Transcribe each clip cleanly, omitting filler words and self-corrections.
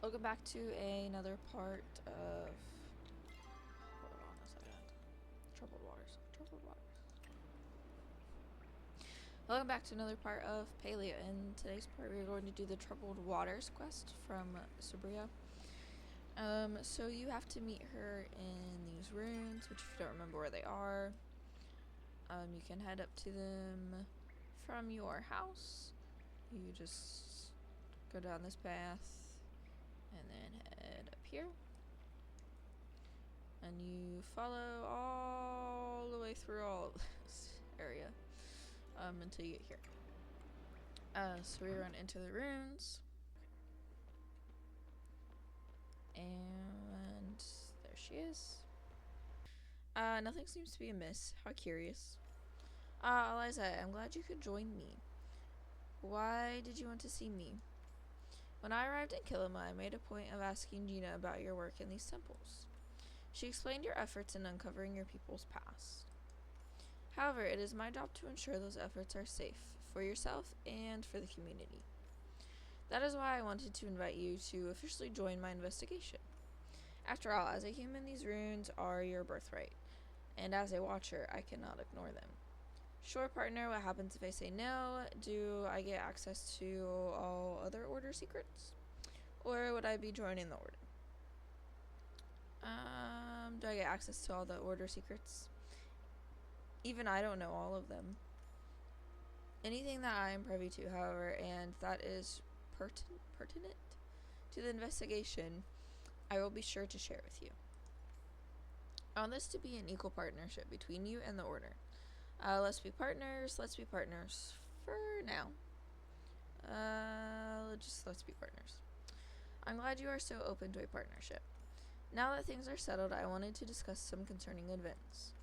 Welcome back to another part of... Hold on a second. Troubled waters. Welcome back to another part of Palia. In today's part, we're going to do the Troubled Waters quest from Sabria. So you have to meet her in these ruins, which if you don't remember where they are, you can head up to them from your house. You just go down this path and then head up here. And you follow all the way through all of this area until you get here. So we run into the ruins. And there she is. Nothing seems to be amiss. How curious. Eliza, I'm glad you could join me. Why did you want to see me? When I arrived in Kilima, I made a point of asking Gina about your work in these temples. She explained your efforts in uncovering your people's past. However, it is my job to ensure those efforts are safe for yourself and for the community. That is why I wanted to invite you to officially join my investigation. After all, as a human, these ruins are your birthright, and as a watcher, I cannot ignore them. Sure, partner, what happens if I say no? Do I get access to all other order secrets? Or would I be joining the order? Do I get access to all the order secrets? Even I don't know all of them. Anything that I am privy to, however, and that is pertinent to the investigation, I will be sure to share with you. I want this to be an equal partnership between you and the order. Let's be partners for now. Let's be partners. I'm glad you are so open to a partnership. Now that things are settled, I wanted to discuss some concerning events.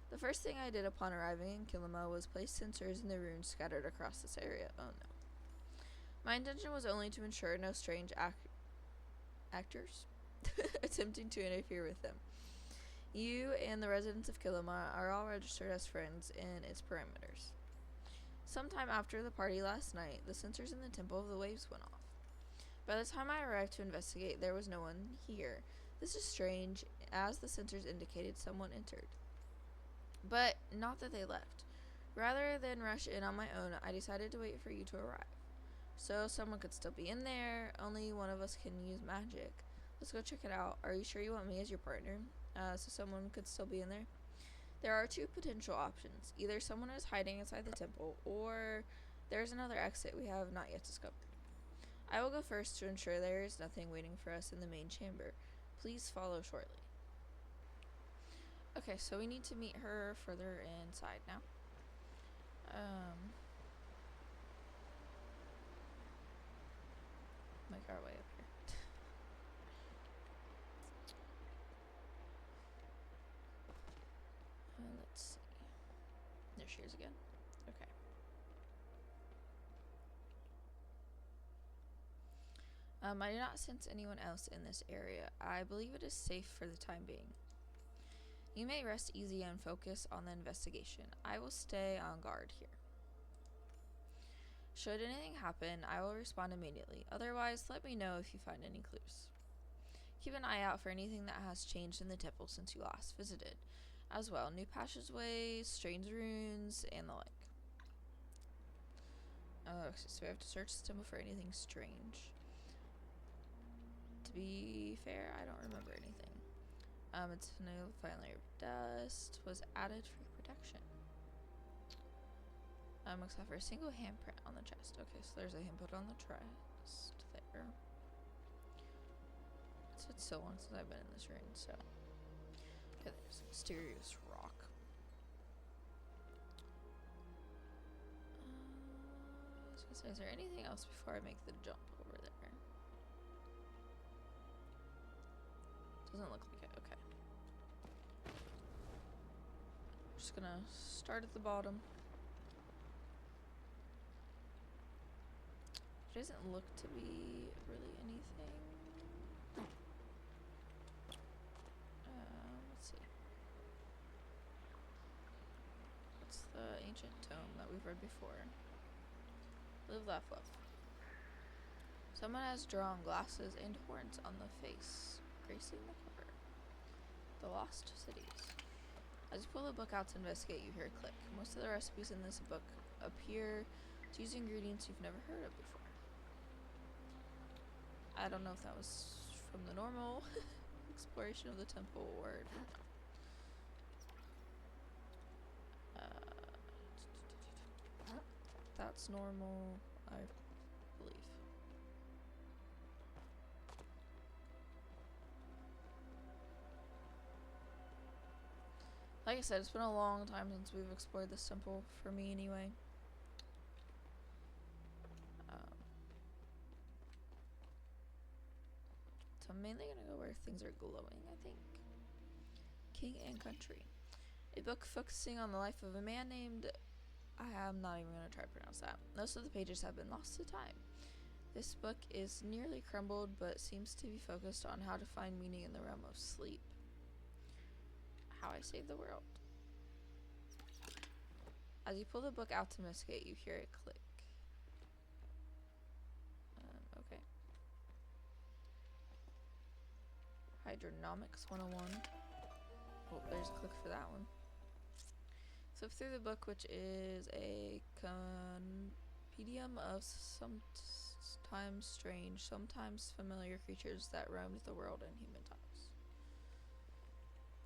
The first thing I did upon arriving in Kilima was place sensors in the ruins scattered across this area. Oh no. My intention was only to ensure no strange actors attempting to interfere with them. You and the residents of Kilima are all registered as friends in its perimeters. Sometime after the party last night, the sensors in the Temple of the Waves went off. By the time I arrived to investigate, there was no one here. This is strange, as the sensors indicated someone entered. But not that they left. Rather than rush in on my own, I decided to wait for you to arrive. So someone could still be in there, only one of us can use magic. Let's go check it out. Are you sure you want me as your partner? So someone could still be in there? There are two potential options. Either someone is hiding inside the temple, or there's another exit we have not yet discovered. I will go first to ensure there is nothing waiting for us in the main chamber. Please follow shortly. Okay, so we need to meet her further inside now. Make our way up here. Let's see. There she is again. Okay. I do not sense anyone else in this area. I believe it is safe for the time being. You may rest easy and focus on the investigation. I will stay on guard here. Should anything happen, I will respond immediately. Otherwise, let me know if you find any clues. Keep an eye out for anything that has changed in the temple since you last visited. As well, new passageways, strange ruins, and the like. So we have to search the temple for anything strange. To be fair, I don't remember anything. It's a new fine layer of dust was added for protection. Except for a single handprint on the chest. Okay, so there's a handprint on the chest there. It's been so long since I've been in this room, so. Okay, there's a mysterious rock. I was gonna say, is there anything else before I make the jump over there? Doesn't look like it, okay. Just gonna start at the bottom. It doesn't look to be really anything. Let's see. What's the ancient tome that we've read before? Live, laugh, love. Someone has drawn glasses and horns on the face, gracing the cover. The Lost Cities. As you pull the book out to investigate, you hear a click. Most of the recipes in this book appear to use ingredients you've never heard of before. I don't know if that was from the normal exploration of the temple or that's normal, I believe. Like I said, it's been a long time since we've explored this temple, for me anyway. So I'm mainly gonna go where things are glowing, I think. King and Country. A book focusing on the life of a man named... I'm not even gonna try to pronounce that. Most of the pages have been lost to time. This book is nearly crumbled, but seems to be focused on how to find meaning in the realm of sleep. How I Saved the World. As you pull the book out to investigate, you hear it click. Okay. Hydronomics 101. Oh, there's a click for that one. Flip through the book, which is a compendium of sometimes strange, sometimes familiar creatures that roamed the world in human times.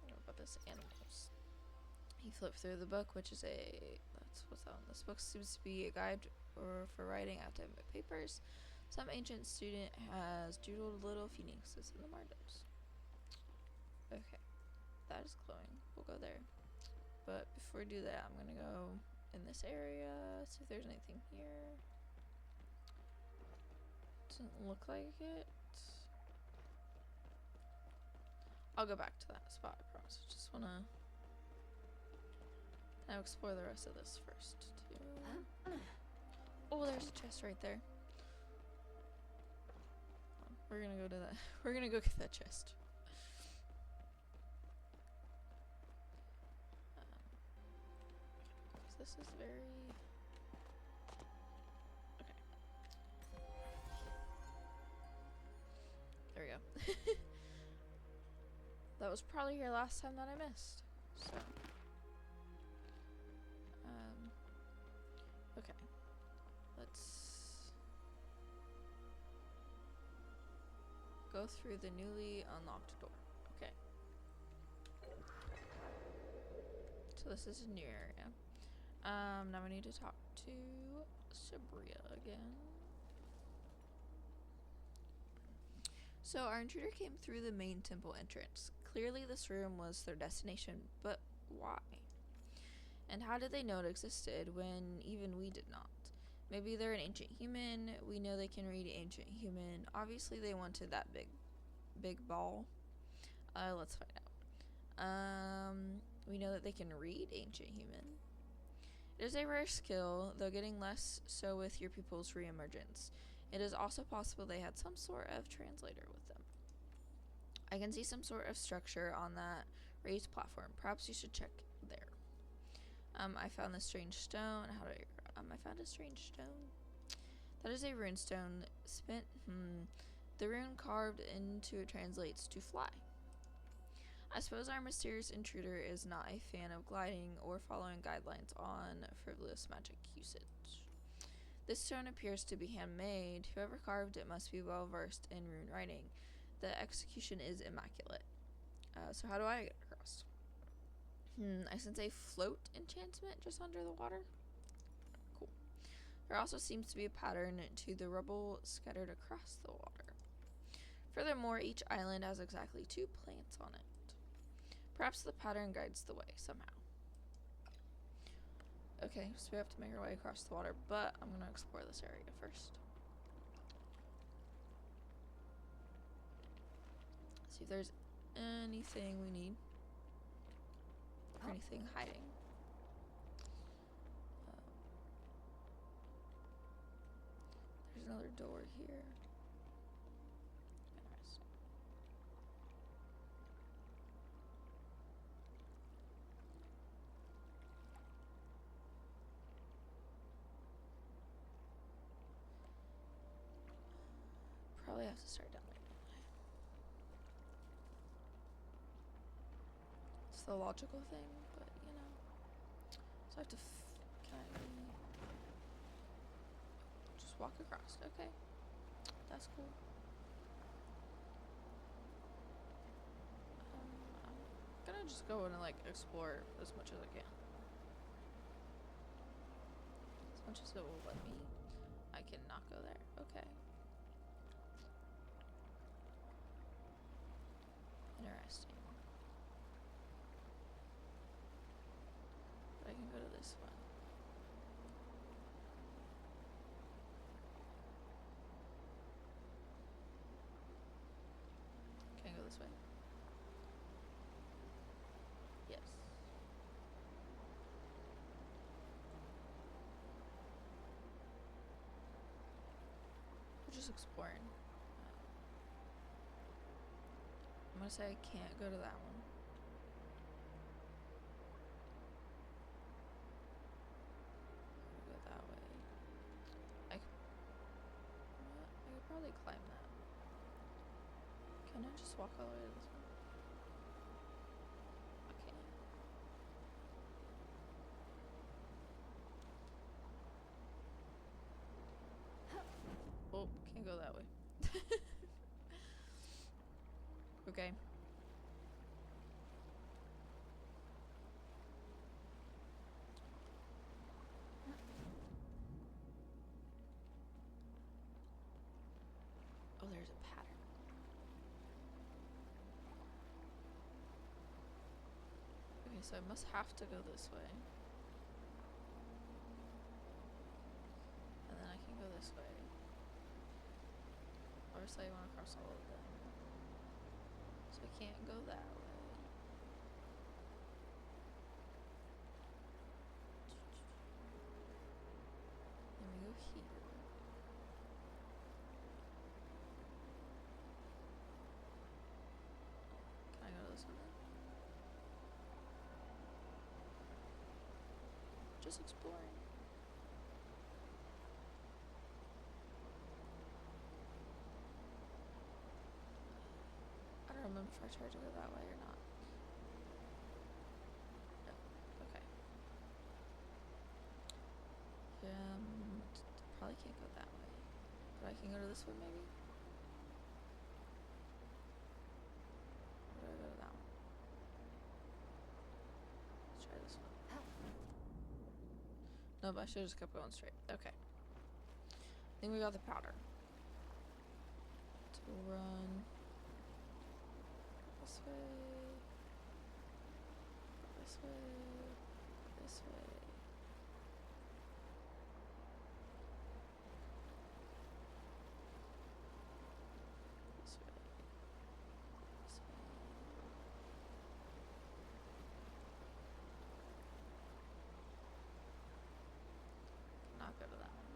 I don't know about this, animals. You flip through the book, which is what's that one? This book seems to be a guide for writing academic papers. Some ancient student has doodled little phoenixes in the margins. Okay, that is glowing. We'll go there. But before we do that, I'm gonna go in this area, see if there's anything here. Doesn't look like it. I'll go back to that spot, I promise. Just wanna now explore the rest of this first, too. Oh, there's a chest right there. We're gonna go to that. We're gonna go get that chest. This is very... Okay. There we go. That was probably here last time that I missed. So. Okay. Let's go through the newly unlocked door. Okay. So this is a new area. Now we need to talk to Sabria again. So our intruder came through the main temple entrance. Clearly this room was their destination, but why? And how did they know it existed when even we did not? Maybe they're an ancient human. We know they can read ancient human. Obviously they wanted that big ball. Let's find out. We know that they can read ancient human. It is a rare skill, though getting less so with your pupil's reemergence. It is also possible they had some sort of translator with them. I can see some sort of structure on that raised platform. Perhaps you should check there. I found this strange stone. How do I found a strange stone? That is a rune stone. The rune carved into it translates to fly. I suppose our mysterious intruder is not a fan of gliding or following guidelines on frivolous magic usage. This stone appears to be handmade. Whoever carved it must be well versed in rune writing. The execution is immaculate. So how do I get across? I sense a float enchantment just under the water. Cool. There also seems to be a pattern to the rubble scattered across the water. Furthermore, each island has exactly 2 plants on it. Perhaps the pattern guides the way somehow. Okay, so we have to make our way across the water, but I'm gonna explore this area first. See if there's anything we need. Or anything hiding. There's another door here. Interesting. Probably have to start down there, don't I? It's the logical thing, but you know. So I have to. Can I just walk across? Okay, that's cool. I'm gonna just go and like explore as much as I can. As much as it will let me. I cannot go there. Okay. Interesting. But I can go to this one. Can I go this way? Yes. We're just exploring. I'm gonna say I can't go to that one. Go that way. I could probably climb that. Can I just walk all the way to this one? Okay. Oh, can't go that way. Okay. Oh, there's a pattern. Okay, so I must have to go this way. And then I can go this way. Or say I want to cross all of them. So I can't go that way. Then we go here. Can I go to this one then? Just exploring. I don't remember if I tried to go that way or not. No. Okay. Probably can't go that way. But I can go to this one maybe? Or do I go to that one? Let's try this one. No, but I should have just kept going straight. Okay. I think we got the powder. To run this way, this way, this way. This way. This way. Not go to that one.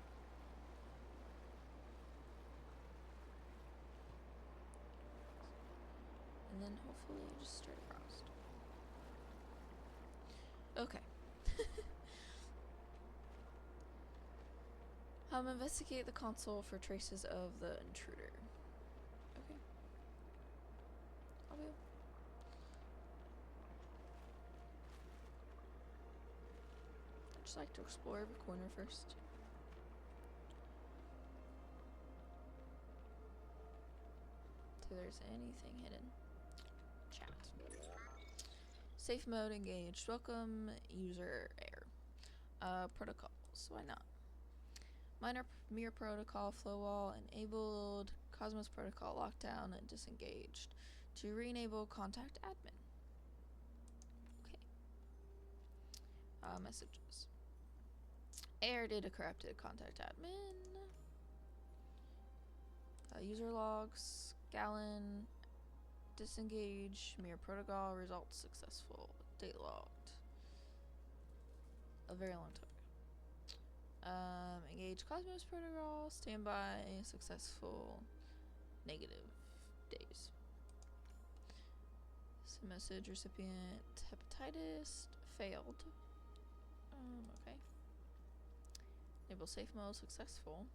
And then hopefully just straight across. Okay. Investigate the console for traces of the intruder. Okay. I'll be. I just like to explore every corner first. So there's anything hidden. Chat. Safe mode engaged. Welcome user error. Protocols. Why not? Minor mirror protocol flow wall enabled. Cosmos protocol lockdown and disengaged. To re-enable contact admin. Okay. Messages. Error data corrupted. Contact admin. User logs. Gallon. Disengage. Mirror protocol. Results successful. Date logged. A very long time. Engage Cosmos protocol. Standby. Successful. Negative days. So message recipient hepatitis failed. Okay. Enable safe mode successful.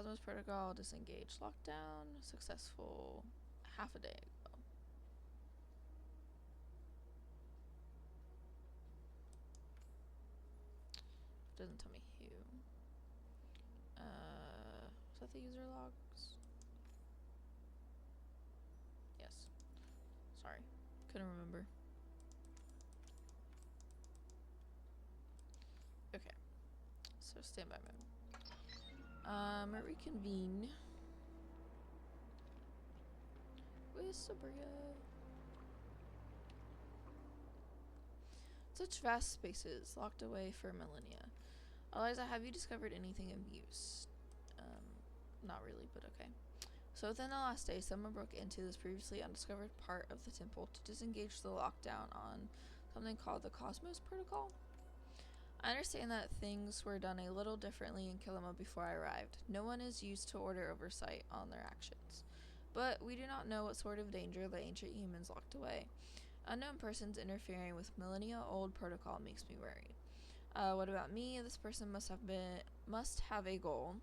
Cosmos Protocol disengaged. Lockdown successful half a day ago. Doesn't tell me who. Is that the user logs? Yes. Sorry. Couldn't remember. Okay. So standby mode. Reconvene with Sabria. Such vast spaces, locked away for millennia. Eliza, have you discovered anything of use? Not really, but okay. So within the last day, someone broke into this previously undiscovered part of the temple to disengage the lockdown on something called the Cosmos Protocol. I understand that things were done a little differently in Kilima before I arrived. No one is used to order oversight on their actions. But we do not know what sort of danger the ancient humans locked away. Unknown persons interfering with millennia-old protocol makes me worried. What about me? This person must have a goal.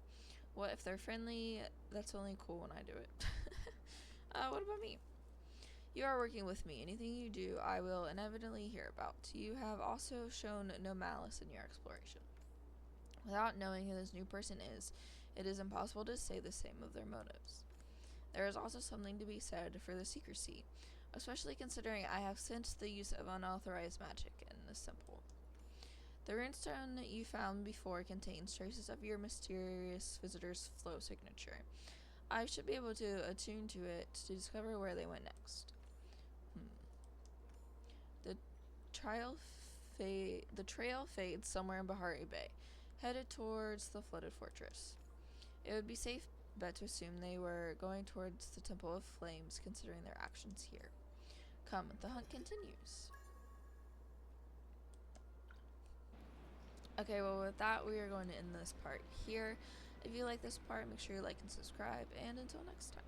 What if they're friendly? That's only cool when I do it. What about me? You are working with me. Anything you do, I will inevitably hear about. You have also shown no malice in your exploration. Without knowing who this new person is, it is impossible to say the same of their motives. There is also something to be said for the secrecy, especially considering I have sensed the use of unauthorized magic in this temple. The runestone you found before contains traces of your mysterious visitor's flow signature. I should be able to attune to it to discover where they went next. The trail fades somewhere in Bahari Bay, headed towards the flooded fortress. It would be safe bet to assume they were going towards the Temple of Flames, considering their actions here. Come, the hunt continues. Okay, well with that, we are going to end this part here. If you like this part, make sure you like and subscribe, and until next time.